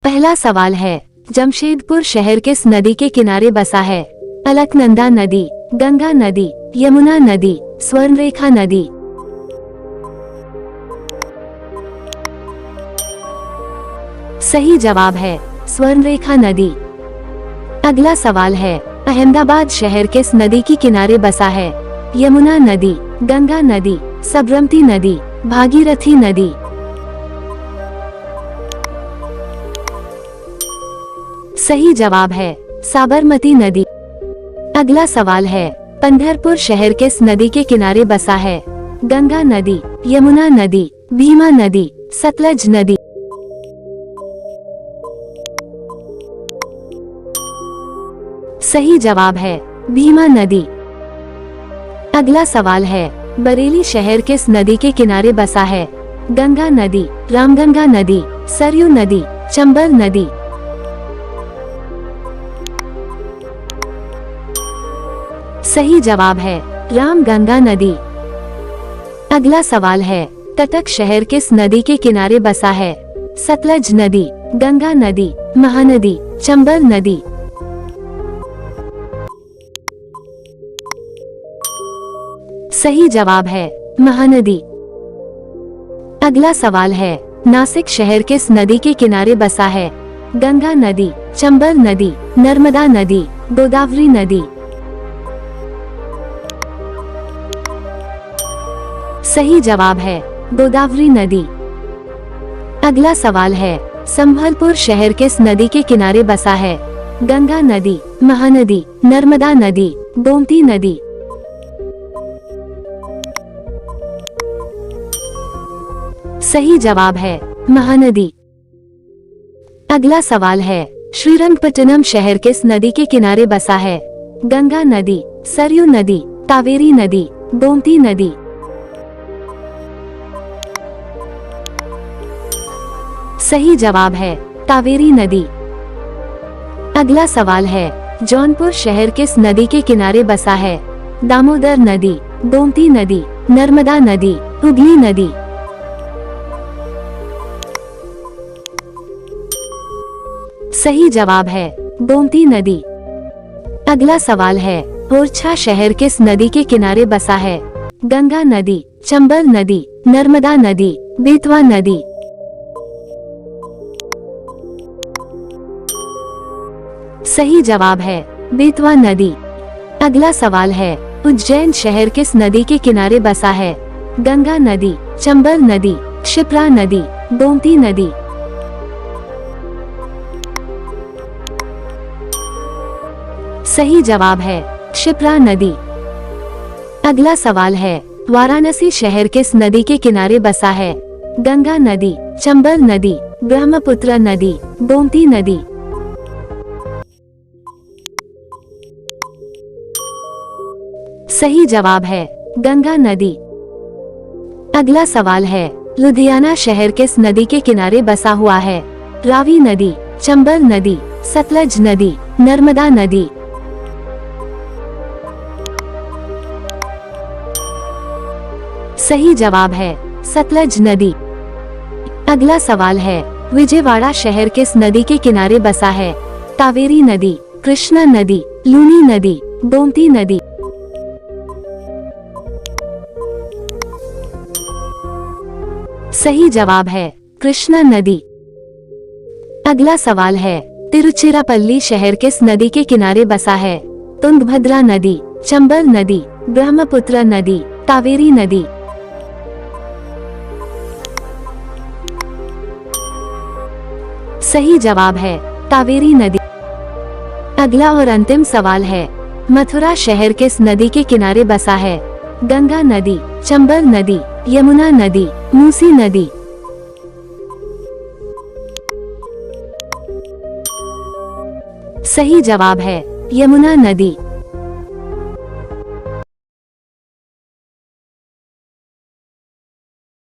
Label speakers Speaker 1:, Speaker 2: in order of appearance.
Speaker 1: पहला सवाल है, जमशेदपुर शहर किस नदी के किनारे बसा है? अलकनंदा नदी, गंगा नदी, यमुना नदी, स्वर्णरेखा नदी। सही जवाब है स्वर्णरेखा नदी। अगला सवाल है, अहमदाबाद शहर किस नदी के किनारे बसा है? यमुना नदी, गंगा नदी, सबरमती नदी, भागीरथी नदी। सही जवाब है साबरमती नदी। अगला सवाल है, पंढरपुर शहर किस नदी के किनारे बसा है? गंगा नदी, यमुना नदी, भीमा नदी, सतलज नदी। सही जवाब है भीमा नदी। अगला सवाल है, बरेली शहर किस नदी के किनारे बसा है? गंगा नदी, रामगंगा नदी, सरयू नदी, चंबल नदी। सही जवाब है रामगंगा नदी। अगला सवाल है, कटक शहर किस नदी के किनारे बसा है? सतलज नदी, गंगा नदी, महानदी, चंबल नदी। सही जवाब है महानदी। अगला सवाल है, नासिक शहर किस नदी के किनारे बसा है? गंगा नदी, चंबल नदी, नर्मदा नदी, गोदावरी नदी। सही जवाब है गोदावरी नदी। अगला सवाल है, संभलपुर शहर किस नदी के किनारे बसा है? गंगा नदी, महानदी, नर्मदा नदी, गोमती नदी। सही जवाब है महानदी। अगला सवाल है, श्रीरंगपट्टनम शहर किस नदी के किनारे बसा है? गंगा नदी, सरयू नदी, कावेरी नदी, गोमती नदी। सही जवाब है कावेरी नदी। अगला सवाल है, जौनपुर शहर किस नदी के किनारे बसा है? दामोदर नदी, गोमती नदी, नर्मदा नदी, हुगली नदी। सही जवाब है गोमती नदी। अगला सवाल है, ओरछा शहर किस नदी के किनारे बसा है? गंगा नदी, चंबल नदी, नर्मदा नदी, बेतवा नदी। सही जवाब है बेतवा नदी। अगला सवाल है, उज्जैन शहर किस नदी के किनारे बसा है? गंगा नदी, चंबल नदी, क्षिप्रा नदी, गोमती नदी। सही जवाब है क्षिप्रा नदी। अगला सवाल है, वाराणसी शहर किस नदी के किनारे बसा है? गंगा नदी, चंबल नदी, ब्रह्मपुत्र नदी, गोमती नदी। सही जवाब है गंगा नदी। अगला सवाल है, लुधियाना शहर किस नदी के किनारे बसा हुआ है? रावी नदी, चंबल नदी, सतलज नदी, नर्मदा नदी। सही जवाब है सतलज नदी। अगला सवाल है, विजयवाड़ा शहर किस नदी के किनारे बसा है? कावेरी नदी, कृष्णा नदी, लूनी नदी, गोमती नदी। सही जवाब है कृष्णा नदी। अगला सवाल है, तिरुचिरापल्ली शहर किस नदी के किनारे बसा है? तुंगभद्रा नदी, चंबल नदी, ब्रह्मपुत्र नदी, कावेरी नदी। सही जवाब है कावेरी नदी। अगला और अंतिम सवाल है, मथुरा शहर किस नदी के किनारे बसा है? गंगा नदी, चंबल नदी, यमुना नदी, मूसी नदी। सही जवाब है यमुना नदी।